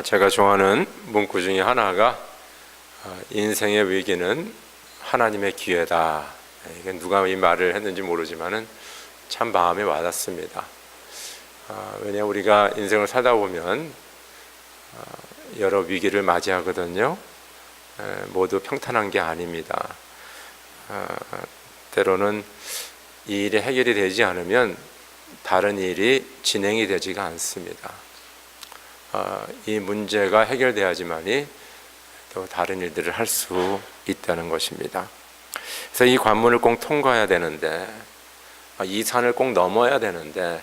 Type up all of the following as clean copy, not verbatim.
제가 좋아하는 문구 중에 하나가 인생의 위기는 하나님의 기회다. 이게 누가 이 말을 했는지 모르지만은 참 마음에 와닿습니다. 왜냐 우리가 인생을 살다 보면 여러 위기를 맞이하거든요. 모두 평탄한 게 아닙니다. 때로는 이 일이 해결이 되지 않으면 다른 일이 진행이 되지가 않습니다. 이 문제가 해결돼야지만이 또 다른 일들을 할 수 있다는 것입니다. 그래서 이 관문을 꼭 통과해야 되는데, 이 산을 꼭 넘어야 되는데,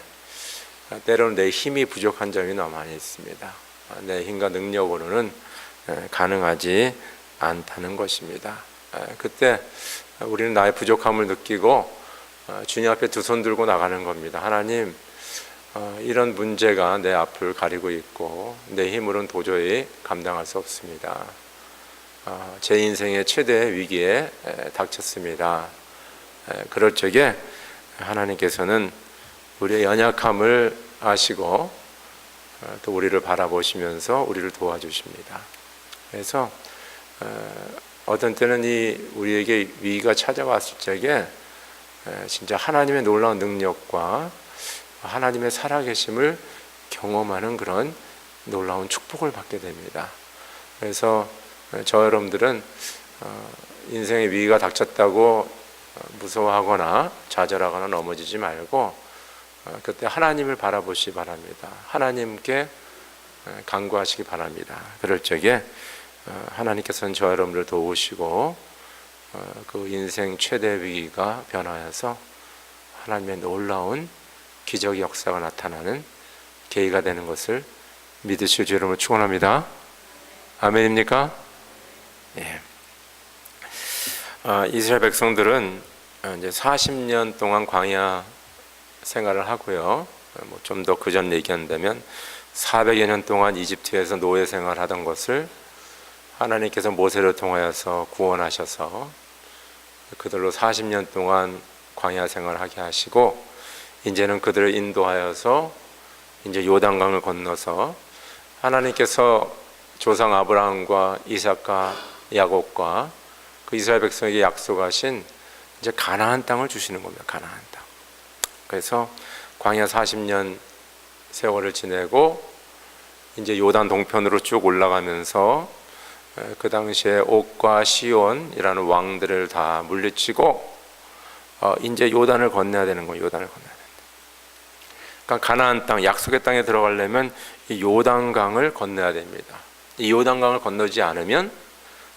때로는 내 힘이 부족한 점이 너무 많이 있습니다. 내 힘과 능력으로는 가능하지 않다는 것입니다. 그때 우리는 나의 부족함을 느끼고 주님 앞에 두 손 들고 나가는 겁니다. 하나님, 이런 문제가 내 앞을 가리고 있고 내 힘으로는 도저히 감당할 수 없습니다. 제 인생의 최대의 위기에 닥쳤습니다. 그럴 적에 하나님께서는 우리의 연약함을 아시고 또 우리를 바라보시면서 우리를 도와주십니다. 그래서 어떤 때는 우리에게 위기가 찾아왔을 적에 진짜 하나님의 놀라운 능력과 하나님의 살아계심을 경험하는 그런 놀라운 축복을 받게 됩니다. 그래서 저 여러분들은 인생의 위기가 닥쳤다고 무서워하거나 좌절하거나 넘어지지 말고 그때 하나님을 바라보시기 바랍니다. 하나님께 간구하시기 바랍니다. 그럴 적에 하나님께서는 저 여러분을 도우시고 그 인생 최대 위기가 변화해서 하나님의 놀라운 기적의 역사가 나타나는 계기가 되는 것을 믿으시오 주 여러분을 축원합니다. 아멘입니까? 예. 이스라엘 백성들은 이제 40년 동안 광야 생활을 하고요. 좀 더 그 전 얘기한다면 400여 년 동안 이집트에서 노예 생활하던 것을 하나님께서 모세를 통하여서 구원하셔서 그들로 40년 동안 광야 생활하게 하시고 이제는 그들을 인도하여서 이제 요단강을 건너서 하나님께서 조상 아브라함과 이삭과 야곱과 그 이스라엘 백성에게 약속하신 이제 가나안 땅을 주시는 겁니다. 가나안 땅. 그래서 광야 40년 세월을 지내고 이제 요단 동편으로 쭉 올라가면서 그 당시에 옥과 시온이라는 왕들을 다 물리치고 이제 요단을 건너야 되는 거예요. 요단을 건너야 된다. 그러니까 가나안 땅, 약속의 땅에 들어가려면 이 요단강을 건너야 됩니다. 이 요단강을 건너지 않으면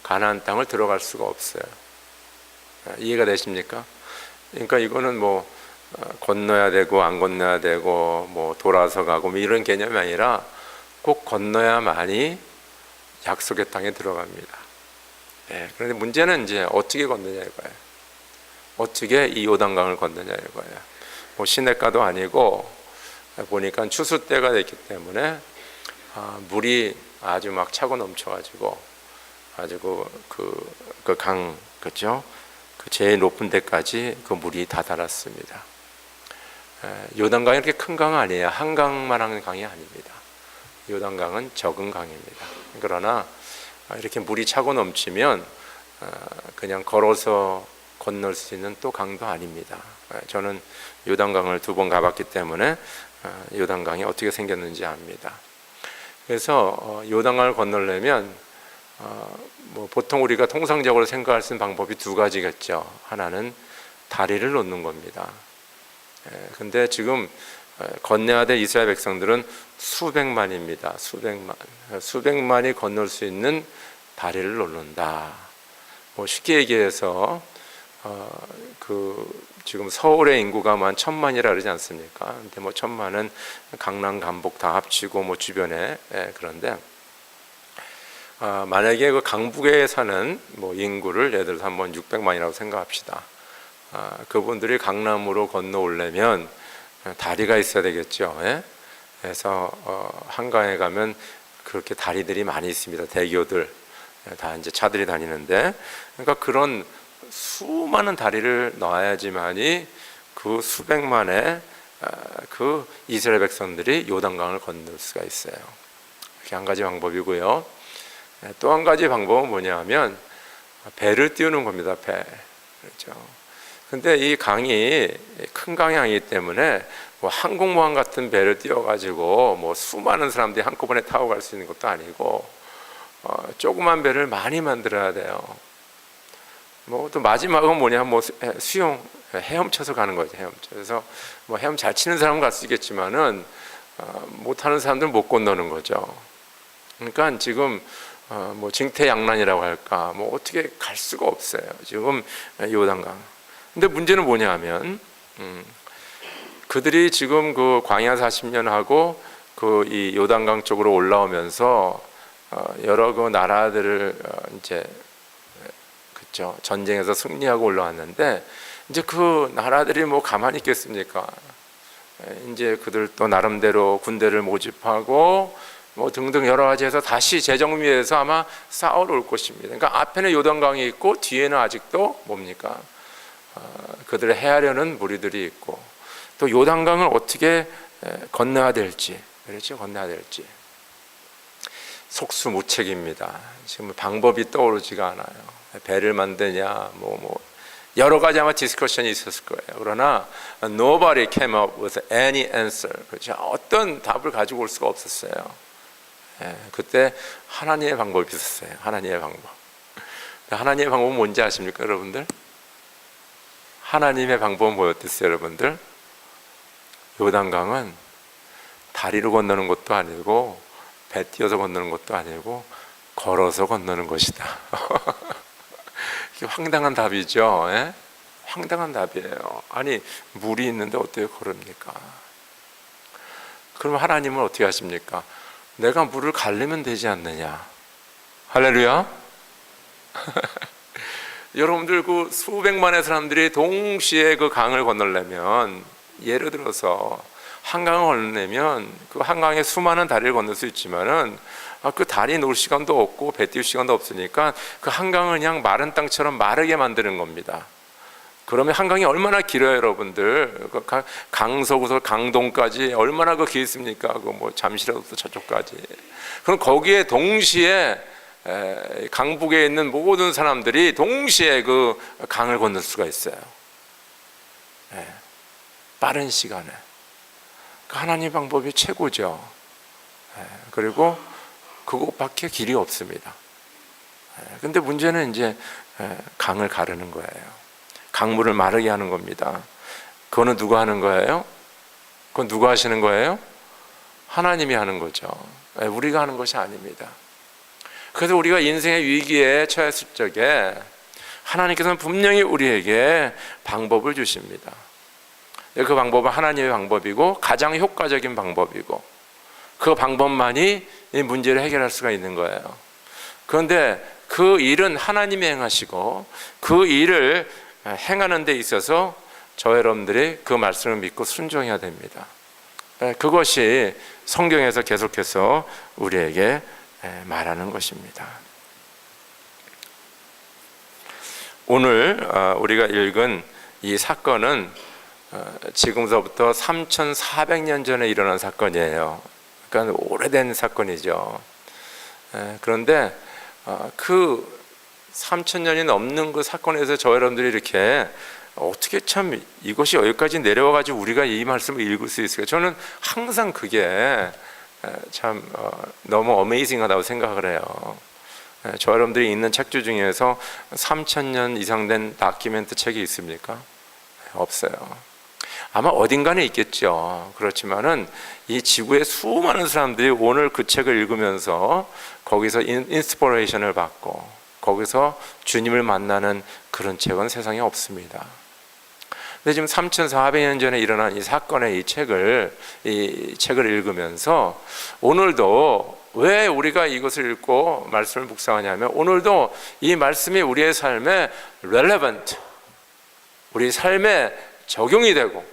가나안 땅을 들어갈 수가 없어요. 이해가 되십니까? 그러니까 이거는 건너야 되고 안 건너야 되고 돌아서 가고 이런 개념이 아니라 꼭 건너야만이 약속의 땅에 들어갑니다. 그런데 문제는 이제 어떻게 건너냐 이거예요. 어떻게 이 요단강을 건너냐 이거예요. 시냇가도 아니고 보니까 추수 때가 됐기 때문에 물이 아주 막 차고 넘쳐가지고 아주 그 강 그죠? 그 제일 높은 데까지 그 물이 다 달았습니다. 요단강이 이렇게 큰 강은 아니에요. 한강만한 강이 아닙니다. 요단강은 적은 강입니다. 그러나 이렇게 물이 차고 넘치면 그냥 걸어서 건널 수 있는 또 강도 아닙니다. 저는 요단강을 2번 가봤기 때문에 요단강이 어떻게 생겼는지 압니다. 그래서 요단강을 건너려면 보통 우리가 통상적으로 생각할 수 있는 방법이 2가지겠죠. 하나는 다리를 놓는 겁니다. 근데 지금 건너야 될 이스라엘 백성들은 수백만입니다. 수백만이 건널 수 있는 다리를 놓는다. 쉽게 얘기해서 지금 서울의 인구가 10,000만이라 그러지 않습니까? 근데 1,000만은 강남, 강북 다 합치고 주변에 그런데 만약에 그 강북에 사는 인구를 예를 들어서 한번 600만이라고 생각합시다. 그분들이 강남으로 건너오려면 다리가 있어야 되겠죠. 그래서 한강에 가면 그렇게 다리들이 많이 있습니다. 대교들 다 이제 차들이 다니는데, 그러니까 그런 수많은 다리를 놔야지만이 그 수백만의 그 이스라엘 백성들이 요단강을 건널 수가 있어요. 그게 한 가지 방법이고요. 또 한 가지 방법은 뭐냐 하면 배를 띄우는 겁니다. 배. 그렇죠. 근데 이 강이 큰 강이 아니기 때문에 뭐 항공모함 같은 배를 띄워가지고 뭐 수많은 사람들이 한꺼번에 타고 갈 수 있는 것도 아니고 조그만 배를 많이 만들어야 돼요. 뭐 또 마지막은 뭐냐, 뭐 수영, 헤엄쳐서 가는 거죠. 헤엄쳐서 뭐 헤엄 잘 치는 사람은 갈 수 있겠지만은 못하는 사람들은 못 건너는 거죠. 그러니까 지금 뭐 징태양난이라고 할까, 뭐 어떻게 갈 수가 없어요. 지금 요단강. 근데 문제는 뭐냐하면 그들이 지금 그 광야 40년 하고 그 이 요단강 쪽으로 올라오면서 여러 그 나라들을 이제 그죠, 전쟁에서 승리하고 올라왔는데 이제 그 나라들이 뭐 가만히 있겠습니까? 이제 그들 또 나름대로 군대를 모집하고 뭐 등등 여러 가지 해서 다시 재정비해서 아마 싸우러 올 것입니다. 그러니까 앞에는 요단강이 있고 뒤에는 아직도 뭡니까? 그들을 해하려는 무리들이 있고 또 요단강을 어떻게 건너야 될지, 그렇죠? 건너야 될지 속수무책입니다. 지금 방법이 떠오르지가 않아요. 배를 만드냐, 뭐 여러 가지 아마 디스커션이 있었을 거예요. 그러나 nobody came up with any answer. 그렇죠? 어떤 답을 가지고 올 수가 없었어요. 그때 하나님의 방법이 있었어요. 하나님의 방법. 하나님의 방법은 뭔지 아십니까, 여러분들? 하나님의 방법은 뭐였겠어요, 여러분들? 요단강은 다리로 건너는 것도 아니고 배 띄어서 건너는 것도 아니고 걸어서 건너는 것이다. 이게 황당한 답이죠. 예? 황당한 답이에요. 아니 물이 있는데 어떻게 걸읍니까? 그럼 하나님은 어떻게 하십니까? 내가 물을 가르면 되지 않느냐. 할렐루야. 여러분들 그 수백만의 사람들이 동시에 그 강을 건너려면, 예를 들어서 한강을 건너려면 그 한강에 수많은 다리를 건널 수 있지만은 그 다리 놓을 시간도 없고 배 띄울 시간도 없으니까 그 한강을 그냥 마른 땅처럼 마르게 만드는 겁니다. 그러면 한강이 얼마나 길어요, 여러분들? 강서구서 강동까지 얼마나 그 길습니까? 그 뭐 잠실에서부터 저쪽까지. 그럼 거기에 동시에 강북에 있는 모든 사람들이 동시에 그 강을 건널 수가 있어요. 빠른 시간에. 하나님 방법이 최고죠. 그리고 그것밖에 길이 없습니다. 근데 문제는 이제 강을 가르는 거예요. 강물을 마르게 하는 겁니다. 그거는 누가 하는 거예요? 그건 누가 하시는 거예요? 하나님이 하는 거죠. 우리가 하는 것이 아닙니다. 그래서 우리가 인생의 위기에 처했을 적에 하나님께서는 분명히 우리에게 방법을 주십니다. 그 방법은 하나님의 방법이고 가장 효과적인 방법이고 그 방법만이 이 문제를 해결할 수가 있는 거예요. 그런데 그 일은 하나님이 행하시고 그 일을 행하는 데 있어서 저 여러분들이 그 말씀을 믿고 순종해야 됩니다. 그것이 성경에서 계속해서 우리에게 말하는 것입니다. 오늘 우리가 읽은 이 사건은 지금서부터 3,400년 전에 일어난 사건이에요. 그러니까 오래된 사건이죠. 그런데 그 3,000년이 넘는 그 사건에서 저 여러분들이 이렇게 어떻게 참 이것이 여기까지 내려와가지고 우리가 이 말씀을 읽을 수 있을까? 저는 항상 그게 참 너무 어메이징하다고 생각을 해요. 저 여러분들이 읽는 책들 중에서 3,000년 이상 된 다큐멘트 책이 있습니까? 없어요. 아마 어딘가는 있겠죠. 그렇지만은 이 지구의 수많은 사람들이 오늘 그 책을 읽으면서 거기서 인스피레이션을 받고 거기서 주님을 만나는 그런 책은 세상에 없습니다. 근데 지금 3,400년 전에 일어난 이 사건의 이 책을 읽으면서 오늘도 왜 우리가 이것을 읽고 말씀을 묵상하냐면 오늘도 이 말씀이 우리의 삶에 relevant, 우리 삶에 적용이 되고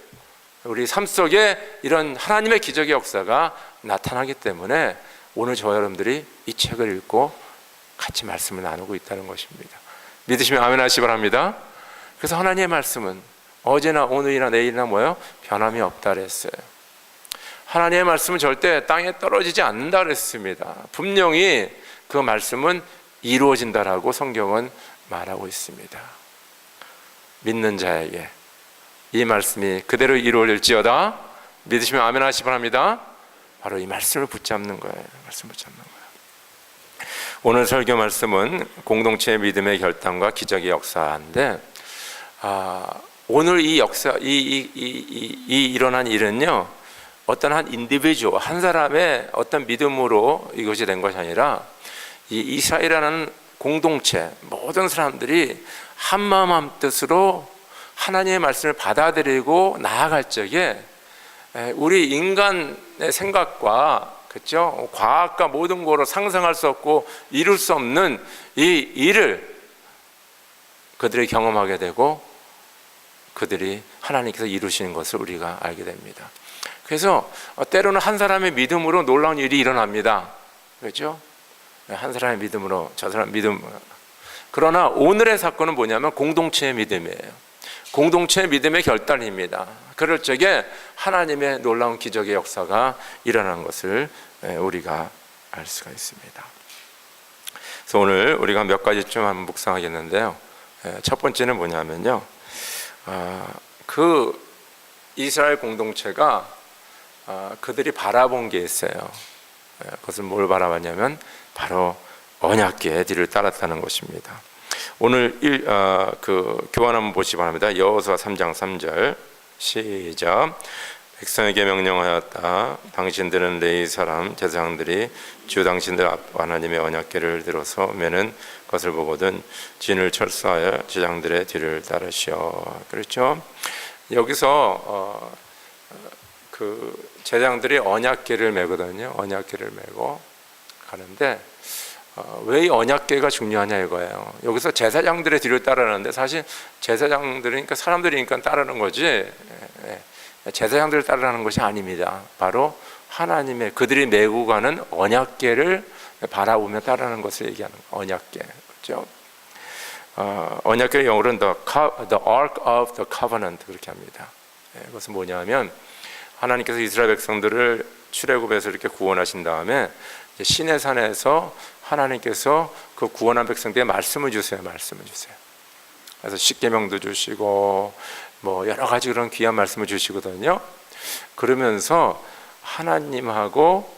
우리 삶 속에 이런 하나님의 기적의 역사가 나타나기 때문에 오늘 저 여러분들이 이 책을 읽고 같이 말씀을 나누고 있다는 것입니다. 믿으시면 아멘 하시기 바랍니다. 그래서 하나님의 말씀은 어제나 오늘이나 내일이나 뭐요? 변함이 없다 그랬어요. 하나님의 말씀은 절대 땅에 떨어지지 않는다 그랬습니다. 분명히 그 말씀은 이루어진다라고 성경은 말하고 있습니다. 믿는 자에게 이 말씀이 그대로 이루어질지어다. 믿으시면 아멘 하시기 바랍니다. 바로 이 말씀을 붙잡는 거예요. 말씀 붙잡는 거예요. 오늘 설교 말씀은 공동체의 믿음의 결단과 기적의 역사인데, 오늘 이 역사, 이 일어난 일은요, 어떤 한 인디비주얼, 한 사람의 어떤 믿음으로 이것이 된 것이 아니라, 이 이스라엘이라는 공동체, 모든 사람들이 한 마음 한 뜻으로 하나님의 말씀을 받아들이고 나아갈 적에, 우리 인간의 생각과, 그렇죠? 과학과 모든 거로 상상할 수 없고 이룰 수 없는 이 일을 그들이 경험하게 되고, 그들이 하나님께서 이루시는 것을 우리가 알게 됩니다. 그래서 때로는 한 사람의 믿음으로 놀라운 일이 일어납니다. 그렇죠? 한 사람의 믿음으로 저 사람 믿음. 그러나 오늘의 사건은 뭐냐면 공동체의 믿음이에요. 공동체의 믿음의 결단입니다. 그럴 적에 하나님의 놀라운 기적의 역사가 일어나는 것을 우리가 알 수가 있습니다. 그래서 오늘 우리가 몇 가지쯤 한번 묵상하겠는데요. 첫 번째는 뭐냐면요, 그 이스라엘 공동체가 그들이 바라본 게 있어요. 그것은 뭘 바라봤냐면 바로 언약궤의 뒤를 따랐다는 것입니다. 오늘 그 교환 한번 보시기 바랍니다. 여호수아 3장 3절 시작. 백성에게 명령하였다. 당신들은 레위 사람 제사장들이 주 당신들 하나님의 언약궤를 들어서 매는 것을 보거든 진을 철수하여 제장들의 뒤를 따르시오. 그렇죠? 여기서 그 제장들이 언약궤를 메거든요. 언약궤를 메고 가는데, 왜 이 언약궤가 중요하냐 이거예요. 여기서 제사장들의 뒤를 따르는데, 사실 제사장들이니까 사람들이니까 따르는 거지, 제사장들을 따르는 것이 아닙니다. 바로 하나님의 그들이 메고 가는 언약궤를 바라보며 따르는 것을 얘기하는 거예요. 언약궤, 그렇죠? 언약궤의 영어로는 the Ark of the Covenant 그렇게 합니다. 그것은 뭐냐면 하나님께서 이스라엘 백성들을 출애굽에서 이렇게 구원하신 다음에 시내 산에서 하나님께서 그 구원한 백성들에게 말씀을 주세요. 말씀을 주세요. 그래서 십계명도 주시고 뭐 여러 가지 그런 귀한 말씀을 주시거든요. 그러면서 하나님하고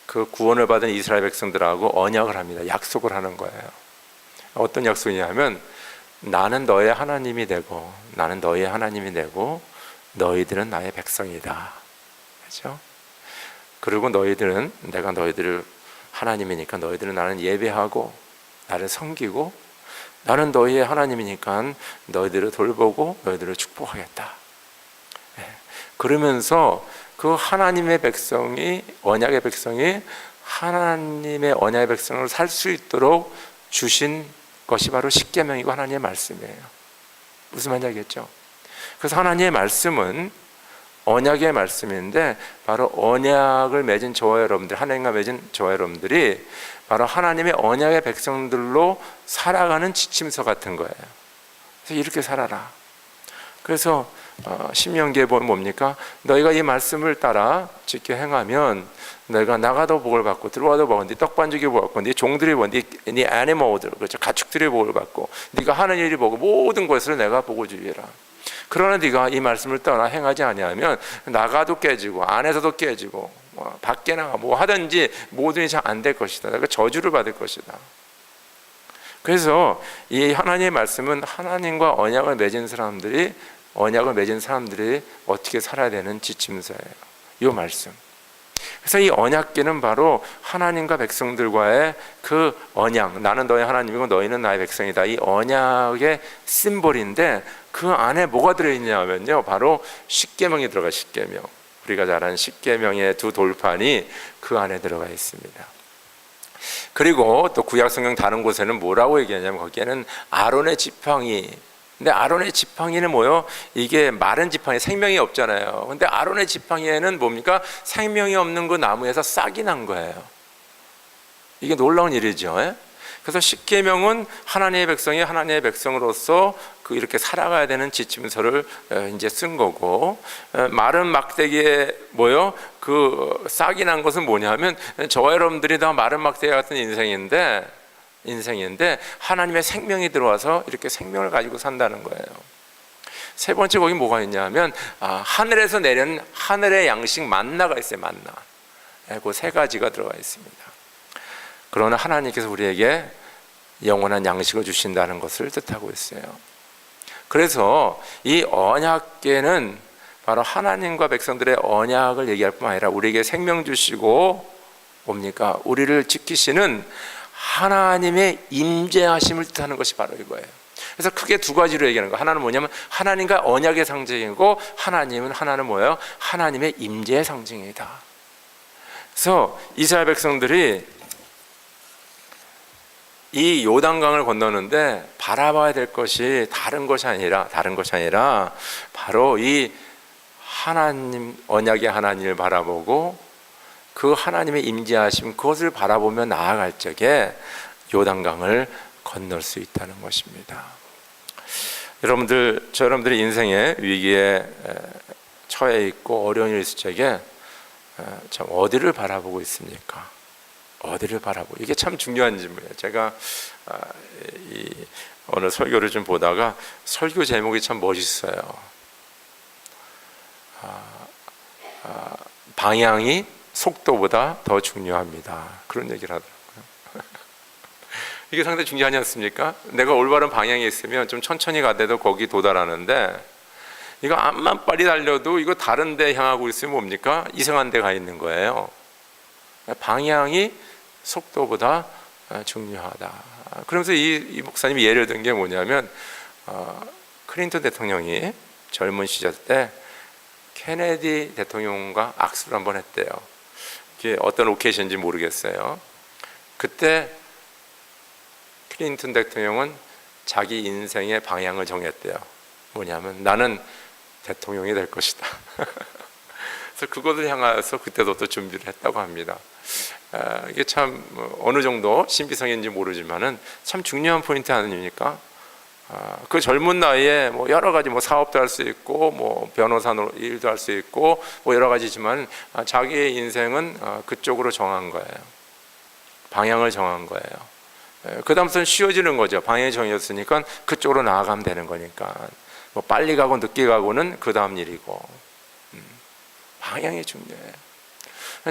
그 구원을 받은 이스라엘 백성들하고 언약을 합니다. 약속을 하는 거예요. 어떤 약속이냐면 나는 너의 하나님이 되고 나는 너의 하나님이 되고 너희들은 나의 백성이다. 그렇죠? 그리고 너희들은 내가 너희들을 하나님이니까 너희들은 나는 예배하고 나를 섬기고 나는 너희의 하나님이니까 너희들을 돌보고 너희들을 축복하겠다. 그러면서 그 하나님의 백성이 언약의 백성이 하나님의 언약의 백성으로 살 수 있도록 주신 것이 바로 십계명이고 하나님의 말씀이에요. 무슨 말인지 알겠죠? 그래서 하나님의 말씀은 언약의 말씀인데 바로 언약을 맺은 저와 여러분들, 하나님과 맺은 저와 여러분들이 바로 하나님의 언약의 백성들로 살아가는 지침서 같은 거예요. 그래서 이렇게 살아라. 그래서 신명기에 보면 뭡니까? 너희가 이 말씀을 따라 지켜 행하면 너희가 나가도 복을 받고 들어와도 복을 받고 네 떡반죽이 복을 받고 네 종들이 복을 받고 네 애니멀들, 그렇죠? 가축들이 복을 받고 네가 하는 일이 복을 모든 것을 내가 복을 주리라. 그러나 네가 이 말씀을 떠나 행하지 아니하면 나가도 깨지고 안에서도 깨지고 밖에 나가 뭐 하든지 모든 일이 잘 안 될 것이다. 내가 저주를 받을 것이다. 그래서 이 하나님의 말씀은 하나님과 언약을 맺은 사람들이 어떻게 살아야 되는 지침서예요. 이 말씀. 그래서 이 언약궤는 바로 하나님과 백성들과의 그 언약, 나는 너의 하나님이고 너희는 나의 백성이다. 이 언약의 심볼인데 그 안에 뭐가 들어있냐면요, 바로 십계명이 들어가. 십계명, 우리가 잘 아는 십계명의 두 돌판이 그 안에 들어가 있습니다. 그리고 또 구약 성경 다른 곳에는 뭐라고 얘기하냐면 거기에는 아론의 지팡이. 근데 아론의 지팡이는 뭐요? 이게 마른 지팡이, 생명이 없잖아요. 근데 아론의 지팡이에는 뭡니까? 생명이 없는 그 나무에서 싹이 난 거예요. 이게 놀라운 일이죠. 그래서 십계명은 하나님의 백성이 하나님의 백성으로서 그 이렇게 살아가야 되는 지침서를 이제 쓴 거고, 마른 막대기에 뭐요? 그 싹이 난 것은 뭐냐면 저와 여러분들이 다 마른 막대기 같은 인생인데 하나님의 생명이 들어와서 이렇게 생명을 가지고 산다는 거예요. 세 번째 거기 뭐가 있냐면 하늘에서 내리는 하늘의 양식 만나가 있어요. 만나. 그 세 가지가 들어가 있습니다. 그러나 하나님께서 우리에게 영원한 양식을 주신다는 것을 뜻하고 있어요. 그래서 이 언약궤는 바로 하나님과 백성들의 언약을 얘기할 뿐만 아니라 우리에게 생명 주시고 뭡니까? 우리를 지키시는 하나님의 임재하심을 뜻하는 것이 바로 이거예요. 그래서 크게 두 가지로 얘기하는 거예요. 하나는 뭐냐면 하나님과 언약의 상징이고, 하나는 뭐예요? 하나님의 임재의 상징이다. 그래서 이스라엘 백성들이 이 요단강을 건너는데 바라봐야 될 것이 다른 것이 아니라 바로 이 하나님, 언약의 하나님을 바라보고 그 하나님의 임재하심, 그것을 바라보며 나아갈 적에 요단강을 건널 수 있다는 것입니다. 여러분들이 인생의 위기에 처해 있고 어려운 일이 있을 적에 참 어디를 바라보고 있습니까? 어디를 바라보고, 이게 참 중요한 질문이에요. 제가 오늘 설교를 좀 보다가 설교 제목이 참 멋있어요. 방향이 속도보다 더 중요합니다. 그런 얘기를 하더라고요. 이게 상당히 중요하지 않습니까? 내가 올바른 방향에 있으면 좀 천천히 가더라도 거기 도달하는데, 이거 암만 빨리 달려도 이거 다른 데 향하고 있으면 뭡니까? 이상한 데 가 있는 거예요. 방향이 속도보다 중요하다. 그러면서 이 목사님이 예를 든 게 뭐냐면 클린턴 대통령이 젊은 시절 때 케네디 대통령과 악수를 한번 했대요. 이게 어떤 오케이션인지 모르겠어요. 그때 클린턴 대통령은 자기 인생의 방향을 정했대요. 뭐냐면 나는 대통령이 될 것이다. 그래서 그것을 향해서 그때부터 준비를 했다고 합니다. 이게 참 어느 정도 신비성인지 모르지만은 참 중요한 포인트 아닙니까? 그 젊은 나이에 뭐 여러 가지 뭐 사업도 할 수 있고 뭐 변호사 일도 할 수 있고 뭐 여러 가지지만 자기의 인생은 그쪽으로 정한 거예요. 방향을 정한 거예요. 그 다음부터는 쉬워지는 거죠. 방향이 정해졌으니까 그쪽으로 나아가면 되는 거니까. 뭐 빨리 가고 늦게 가고는 그 다음 일이고, 방향이 중요해요.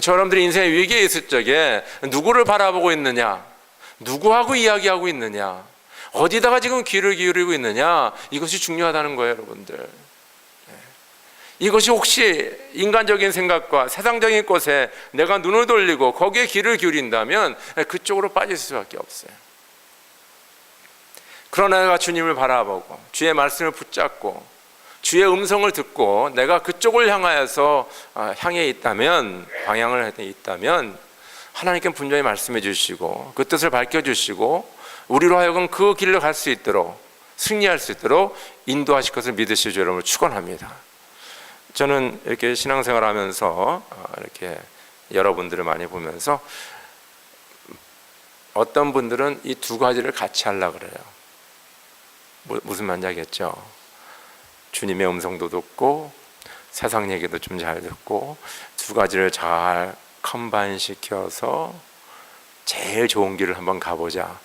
여러분들이 인생의 위기에 있을 적에 누구를 바라보고 있느냐, 누구하고 이야기하고 있느냐, 어디다가 지금 귀를 기울이고 있느냐, 이것이 중요하다는 거예요, 여러분들. 이것이 혹시 인간적인 생각과 세상적인 것에 내가 눈을 돌리고 거기에 귀를 기울인다면 그쪽으로 빠질 수밖에 없어요. 그러나 내가 주님을 바라보고 주의 말씀을 붙잡고 주의 음성을 듣고 내가 그쪽을 향하여서 향해 있다면, 방향을 향해 있다면 하나님께 분명히 말씀해 주시고 그 뜻을 밝혀주시고 우리로 하여금 그 길을 갈 수 있도록, 승리할 수 있도록 인도하실 것을 믿으실 줄 여러분을 축원합니다. 저는 이렇게 신앙생활 하면서 이렇게 여러분들을 많이 보면서 어떤 분들은 이 두 가지를 같이 하려고 그래요. 무슨 말인지 알겠죠? 주님의 음성도 듣고 세상 얘기도 좀 잘 듣고 두 가지를 잘 컴바인 시켜서 제일 좋은 길을 한번 가보자.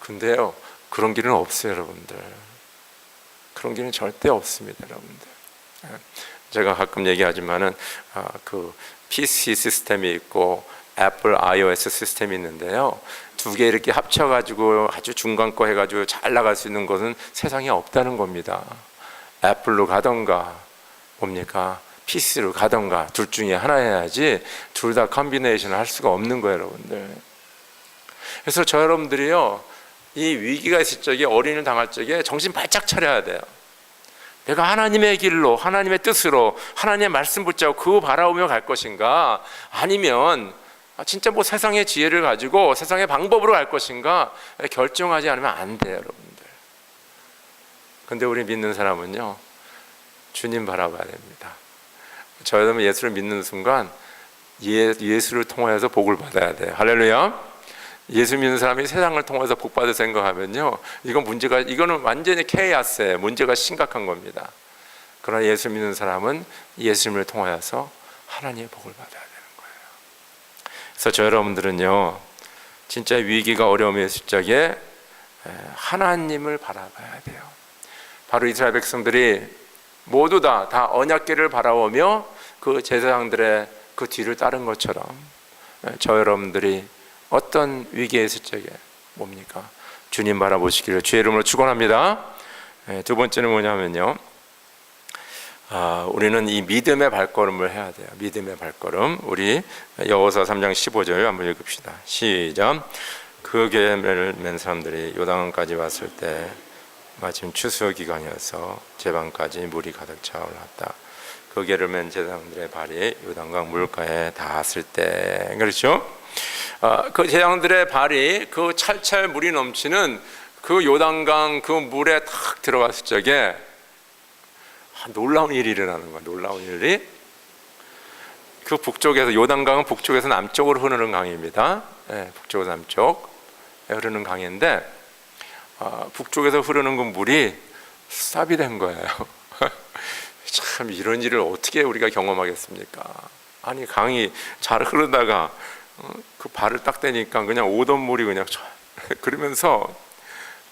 근데요, 그런 길은 없어요, 여러분들. 그런 길은 절대 없습니다, 여러분들. 제가 가끔 얘기하지만은 그 PC 시스템이 있고 애플 iOS 시스템이 있는데요, 두 개 이렇게 합쳐가지고 아주 중간 거 해가지고 잘 나갈 수 있는 것은 세상에 없다는 겁니다. 애플로 가던가 뭡니까? PC로 가던가 둘 중에 하나 해야지 둘 다 컴비네이션을 할 수가 없는 거예요, 여러분들. 그래서 저 여러분들이요, 이 위기가 있을 적에, 어린이를 당할 적에 정신 바짝 차려야 돼요. 내가 하나님의 길로, 하나님의 뜻으로, 하나님의 말씀 붙잡고 그거 바라보며 갈 것인가, 아니면 진짜 뭐 세상의 지혜를 가지고 세상의 방법으로 갈 것인가 결정하지 않으면 안 돼요, 여러분들. 근데 우리 믿는 사람은요, 주님 바라봐야 됩니다. 저 여러분 예수를 믿는 순간 예수를 통하여서 복을 받아야 돼요. 할렐루야. 예수 믿는 사람이 세상을 통해서 복받을 생각하면요, 이거는 완전히 케이아스예요. 문제가 심각한 겁니다. 그러나 예수 믿는 사람은 예수님을 통하여서 하나님의 복을 받아야 되는 거예요. 그래서 저 여러분들은요, 진짜 위기가 어려움이 있을 적에 하나님을 바라봐야 돼요. 바로 이스라엘 백성들이 모두 다 언약궤를 바라보며 그 제사장들의 그 뒤를 따른 것처럼 저 여러분들이 어떤 위기에 있을 적에 뭡니까? 주님 바라보시기를 주의 이름으로 축원합니다. 두 번째는 뭐냐면요, 우리는 이 믿음의 발걸음을 해야 돼요. 믿음의 발걸음. 우리 여호수아 3장 15절 한번 읽읍시다. 시작. 그 계명을 맨 사람들이 요단강까지 왔을 때 마침 추수 기간이어서 제방까지 물이 가득 차 올랐다. 그 계를 맨 제사장들의 발이 요단강 물가에 닿았을 때, 그렇죠? 그 제사장들의 발이 그 찰찰 물이 넘치는 그 요단강 그 물에 탁 들어갔을 적에 놀라운 일이 일어나는 거야. 놀라운 일이, 그 북쪽에서, 요단강은 북쪽에서 남쪽으로 흐르는 강입니다. 북쪽에서 남쪽 흐르는 강인데 북쪽에서 흐르는 그 물이 삽이 된 거예요. 참, 이런 일을 어떻게 우리가 경험하겠습니까? 아니, 강이 잘 흐르다가 그 발을 딱 대니까 그냥 오던 물이 그냥 그러면서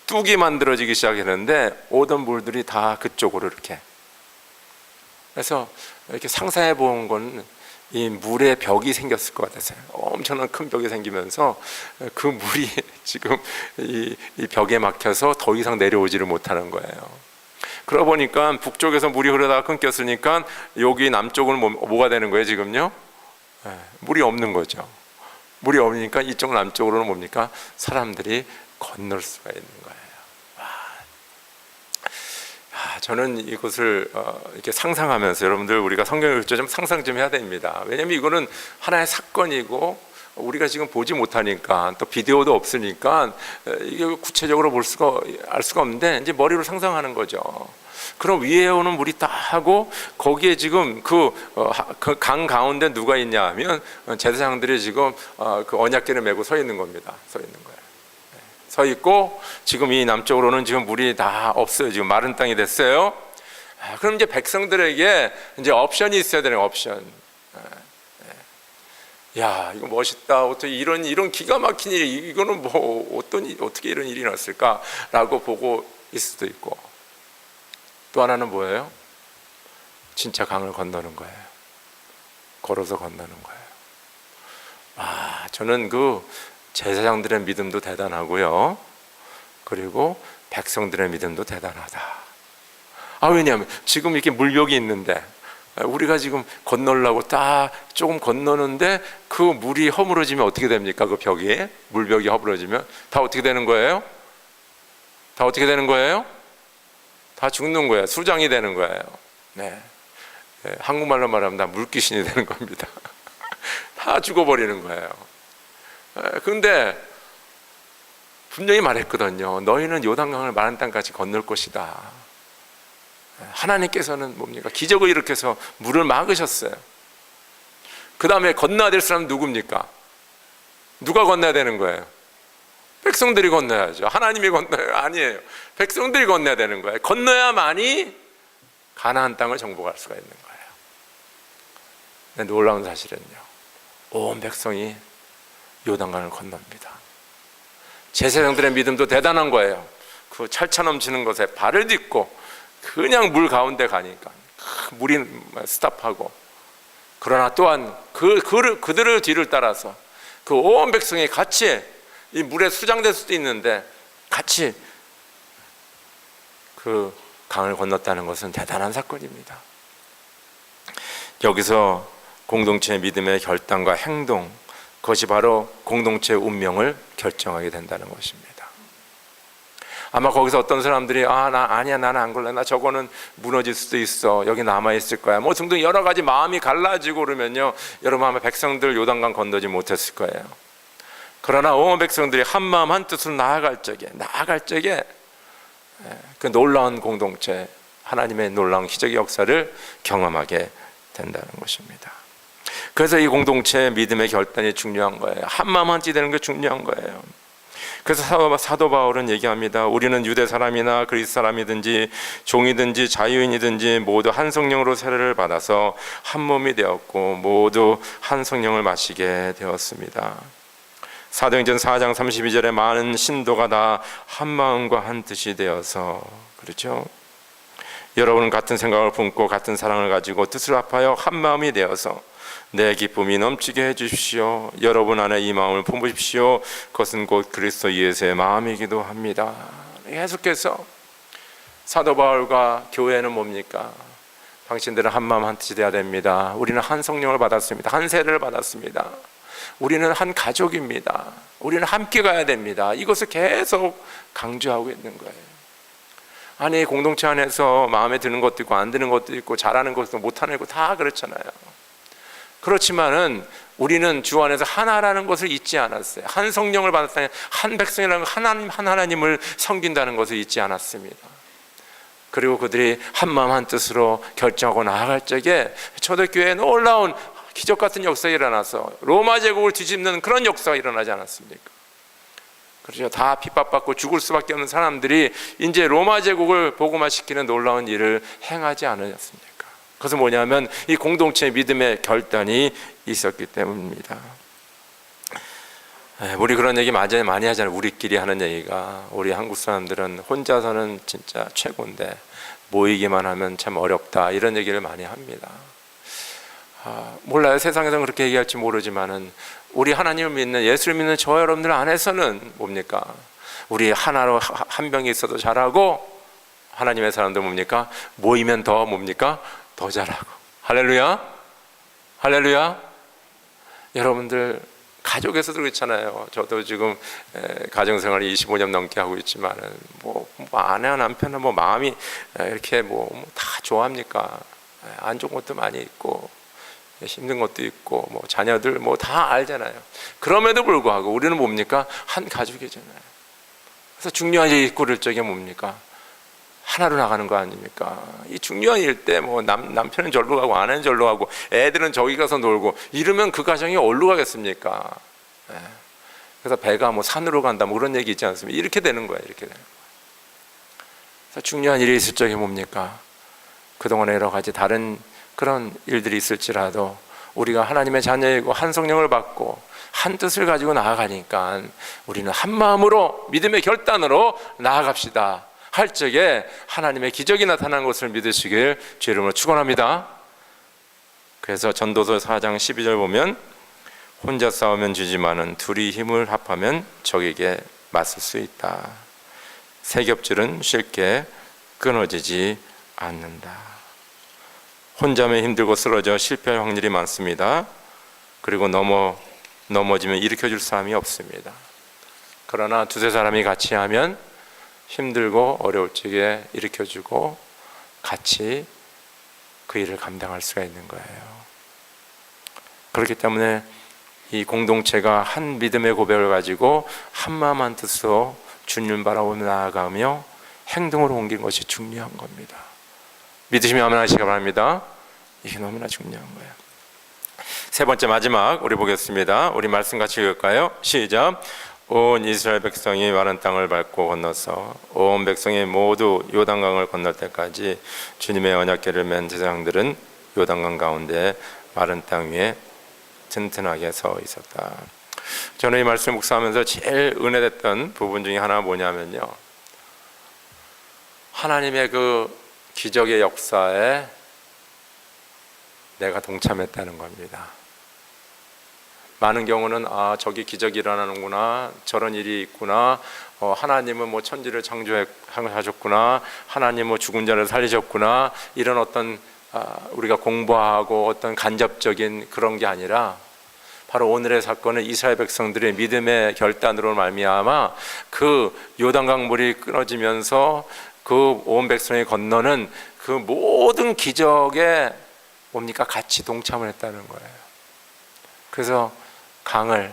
뚝이 만들어지기 시작했는데 오던 물들이 다 그쪽으로 이렇게. 그래서 이렇게 상상해 본 건 이 물에 벽이 생겼을 것 같았어요. 엄청난 큰 벽이 생기면서 그 물이 지금 이 벽에 막혀서 더 이상 내려오지를 못하는 거예요. 그러다 보니까 북쪽에서 물이 흐르다가 끊겼으니까 여기 남쪽은 뭐가 되는 거예요 지금요? 물이 없는 거죠. 물이 없으니까 이쪽 남쪽으로는 뭡니까? 사람들이 건널 수가 있는 거예요. 저는 이것을 이렇게 상상하면서, 여러분들 우리가 성경을 읽을 때 좀 상상 좀 해야 됩니다. 왜냐하면 이거는 하나의 사건이고 우리가 지금 보지 못하니까, 또 비디오도 없으니까 이게 구체적으로 알 수가 없는데 이제 머리로 상상하는 거죠. 그럼 위에 오는 물이 딱 하고 거기에 지금 그 강 가운데 누가 있냐 하면 제사장들이 지금 그 언약궤를 메고 서 있는 겁니다. 서 있는 거예요. 서 있고 지금 이 남쪽으로는 지금 물이 다 없어요. 지금 마른 땅이 됐어요. 그럼 이제 백성들에게 이제 옵션이 있어야 되는 옵션. 야, 이거 멋있다. 어떻게 이런 기가 막힌 일이, 이거는 뭐 어떻게 이런 일이 났을까라고 보고 있을 수도 있고, 또 하나는 뭐예요? 진짜 강을 건너는 거예요. 걸어서 건너는 거예요. 저는 그 제사장들의 믿음도 대단하고요, 그리고 백성들의 믿음도 대단하다. 왜냐하면 지금 이렇게 물벽이 있는데 우리가 지금 건너려고 딱 조금 건너는데 그 물이 허물어지면 어떻게 됩니까? 그 벽이, 물벽이 허물어지면 다 어떻게 되는 거예요? 다 어떻게 되는 거예요? 다 죽는 거예요. 수장이 되는 거예요. 한국말로 말하면 다 물귀신이 되는 겁니다. 다 죽어버리는 거예요. 그런데 분명히 말했거든요. 너희는 요단강을 마른 땅까지 건널 것이다. 하나님께서는 뭡니까? 기적을 일으켜서 물을 막으셨어요. 그 다음에 건너야 될 사람은 누굽니까? 누가 건너야 되는 거예요? 백성들이 건너야죠. 하나님이 건너요? 아니에요. 백성들이 건너야 되는 거예요. 건너야만이 가나안 땅을 정복할 수가 있는 거예요. 근데 놀라운 사실은요, 온 백성이 요단강을 건넙니다. 제사장들의 믿음도 대단한 거예요. 그 찰차 넘치는 것에 발을 딛고 그냥 물 가운데 가니까 물이 스탑하고, 그러나 또한 그들의 뒤를 따라서 그 온 백성이 같이 이 물에 수장될 수도 있는데 같이 그 강을 건넜다는 것은 대단한 사건입니다. 여기서 공동체의 믿음의 결단과 행동, 그것이 바로 공동체의 운명을 결정하게 된다는 것입니다. 아마 거기서 어떤 사람들이 아니야, 나는 안 걸래, 나 저거는 무너질 수도 있어, 여기 남아있을 거야, 뭐 등등 여러 가지 마음이 갈라지고 그러면요, 여러분 아마 백성들 요단강 건너지 못했을 거예요. 그러나 온 백성들이 한 마음 한 뜻으로 나아갈 적에 그 놀라운 공동체, 하나님의 놀라운 기적의 역사를 경험하게 된다는 것입니다. 그래서 이 공동체의 믿음의 결단이 중요한 거예요. 한마음 한뜻이 되는 게 중요한 거예요. 그래서 사도 바울은 얘기합니다. 우리는 유대 사람이나 그리스 사람이든지 종이든지 자유인이든지 모두 한 성령으로 세례를 받아서 한 몸이 되었고 모두 한 성령을 마시게 되었습니다. 사도행전 4장 32절에 많은 신도가 다 한 마음과 한 뜻이 되어서, 그렇죠? 여러분은 같은 생각을 품고 같은 사랑을 가지고 뜻을 합하여 한 마음이 되어서 내 기쁨이 넘치게 해주십시오. 여러분 안에 이 마음을 품으십시오. 그것은 곧 그리스도 예수의 마음이기도 합니다. 계속해서 사도 바울과 교회는 뭡니까? 당신들은 한 마음 한 뜻이 되어야 됩니다. 우리는 한 성령을 받았습니다. 한 세례를 받았습니다. 우리는 한 가족입니다. 우리는 함께 가야 됩니다. 이것을 계속 강조하고 있는 거예요. 아니, 공동체 안에서 마음에 드는 것도 있고 안 드는 것도 있고 잘하는 것도 못하는 것도 다 그렇잖아요. 그렇지만은 우리는 주 안에서 하나라는 것을 잊지 않았어요. 한 성령을 받았다니 한 백성이라는 한 하나님을 섬긴다는 것을 잊지 않았습니다. 그리고 그들이 한 마음 한 뜻으로 결정하고 나아갈 적에 초대교회에 놀라운 기적 같은 역사가 일어나서 로마 제국을 뒤집는 그런 역사가 일어나지 않았습니까? 그렇죠. 다 핍박받고 죽을 수밖에 없는 사람들이 이제 로마 제국을 복음화시키는 놀라운 일을 행하지 않았습니까? 그것은 뭐냐면 이 공동체의 믿음의 결단이 있었기 때문입니다. 우리 그런 얘기 많이 하잖아요. 우리끼리 하는 얘기가. 우리 한국 사람들은 혼자서는 진짜 최고인데 모이기만 하면 참 어렵다, 이런 얘기를 많이 합니다. 몰라요. 세상에서는 그렇게 얘기할지 모르지만은 우리 하나님을 믿는, 예수를 믿는 저 여러분들 안에서는 뭡니까? 우리 하나로 한 병이 있어도 잘하고, 하나님의 사람들 뭡니까? 모이면 더 뭡니까? 더 잘하고. 할렐루야, 할렐루야. 여러분들 가족에서도 그렇잖아요. 저도 지금 가정생활을 25년 넘게 하고 있지만은 뭐 아내와 남편은 뭐 마음이 이렇게 뭐 다 좋아합니까? 안 좋은 것도 많이 있고 힘든 것도 있고 뭐 자녀들 뭐 다 알잖아요. 그럼에도 불구하고 우리는 뭡니까? 한 가족이잖아요. 그래서 중요한 일이 있고 그럴 적에 뭡니까? 하나로 나가는 거 아닙니까? 이 중요한 일 때 뭐 남편은 절로 가고 아내는 절로 가고 애들은 저기 가서 놀고 이러면 그 가정이 어디로 가겠습니까? 그래서 배가 뭐 산으로 간다 뭐 그런 얘기 있지 않습니까? 이렇게 되는 거예요. 이렇게 되는 거예요. 그래서 중요한 일이 있을 적에 뭡니까? 그동안에 여러 가지 다른 그런 일들이 있을지라도 우리가 하나님의 자녀이고 한 성령을 받고 한 뜻을 가지고 나아가니까 우리는 한 마음으로 믿음의 결단으로 나아갑시다 할 적에 하나님의 기적이 나타난 것을 믿으시길 주의 이름으로 축원합니다. 그래서 전도서 4장 12절 보면 혼자 싸우면 지지만은 둘이 힘을 합하면 적에게 맞설 수 있다. 세 겹줄은 쉽게 끊어지지 않는다. 혼자면 힘들고 쓰러져 실패할 확률이 많습니다. 그리고 넘어지면 일으켜줄 사람이 없습니다. 그러나 두세 사람이 같이 하면 힘들고 어려울 적에 일으켜주고 같이 그 일을 감당할 수가 있는 거예요. 그렇기 때문에 이 공동체가 한 믿음의 고백을 가지고 한 마음 한 뜻으로 주님을 바라보며 나아가며 행동으로 옮긴 것이 중요한 겁니다. 믿으시면 아멘 하시기 바랍니다. 이게 너무나 중요한 거예요. 세 번째 마지막 우리 보겠습니다. 우리 말씀 같이 읽을까요? 시작. 온 이스라엘 백성이 마른 땅을 밟고 건너서 온 백성이 모두 요단강을 건널 때까지 주님의 언약궤를 맨 제사장들은 요단강 가운데 마른 땅 위에 튼튼하게 서 있었다. 저는 이 말씀 묵상하면서 제일 은혜됐던 부분 중에 하나가 뭐냐면요, 하나님의 그 기적의 역사에 내가 동참했다는 겁니다. 많은 경우는 저기 기적이 일어나는구나, 저런 일이 있구나, 하나님은 뭐 천지를 창조하셨구나, 하나님은 뭐 죽은 자를 살리셨구나, 이런 어떤 우리가 공부하고 어떤 간접적인 그런 게 아니라 바로 오늘의 사건은 이스라엘 백성들의 믿음의 결단으로 말미암아 그 요단강 물이 끊어지면서 그 온 백성이 건너는 그 모든 기적에 뭡니까? 같이 동참을 했다는 거예요. 그래서 강을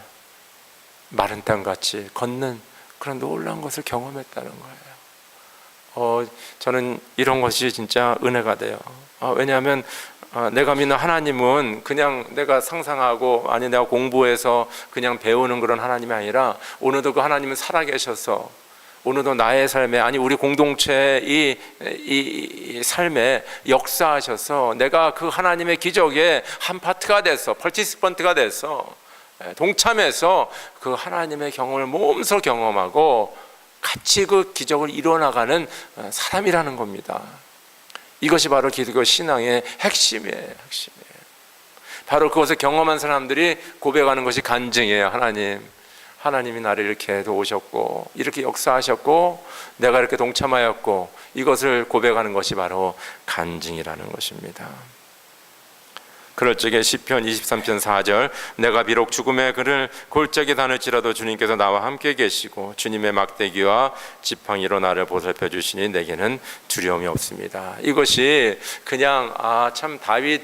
마른 땅같이 걷는 그런 놀라운 것을 경험했다는 거예요. 저는 이런 것이 진짜 은혜가 돼요. 왜냐하면 내가 믿는 하나님은 그냥 내가 상상하고 아니 내가 공부해서 그냥 배우는 그런 하나님이 아니라 오늘도 그 하나님은 살아계셔서 오늘도 나의 삶에 아니 우리 공동체의 이 삶에 역사하셔서 내가 그 하나님의 기적의 한 파트가 돼서 participant가 돼서 동참해서 그 하나님의 경험을 몸소 경험하고 같이 그 기적을 이뤄나가는 사람이라는 겁니다. 이것이 바로 기독교 신앙의 핵심이에요. 바로 그것을 경험한 사람들이 고백하는 것이 간증이에요. 하나님이 나를 이렇게 도우셨고 이렇게 역사하셨고 내가 이렇게 동참하였고 이것을 고백하는 것이 바로 간증이라는 것입니다. 그럴 적에 시편 23편 4절 내가 비록 죽음의 그를 골짜기 다닐지라도 주님께서 나와 함께 계시고 주님의 막대기와 지팡이로 나를 보살펴 주시니 내게는 두려움이 없습니다. 이것이 그냥 참 다윗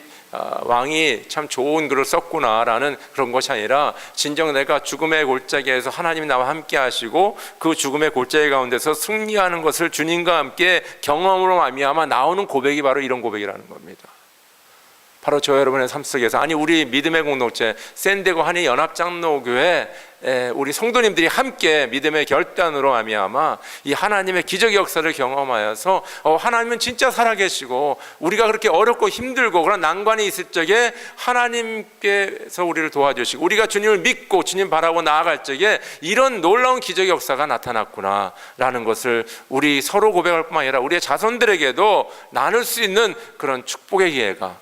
왕이 참 좋은 글을 썼구나라는 그런 것이 아니라 진정 내가 죽음의 골짜기에서 하나님이 나와 함께 하시고 그 죽음의 골짜기 가운데서 승리하는 것을 주님과 함께 경험으로 말미암아 나오는 고백이 바로 이런 고백이라는 겁니다. 바로 저 여러분의 삶 속에서 아니 우리 믿음의 공동체 샌디에고 한인 연합장로교회 우리 성도님들이 함께 믿음의 결단으로 말미암아 이 하나님의 기적의 역사를 경험하여서 하나님은 진짜 살아계시고 우리가 그렇게 어렵고 힘들고 그런 난관이 있을 적에 하나님께서 우리를 도와주시고 우리가 주님을 믿고 주님 바라고 나아갈 적에 이런 놀라운 기적의 역사가 나타났구나라는 것을 우리 서로 고백할 뿐만 아니라 우리의 자손들에게도 나눌 수 있는 그런 축복의 기회가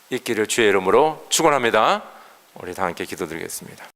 있기를 주의 이름으로 축원합니다. 우리 다 함께 기도드리겠습니다.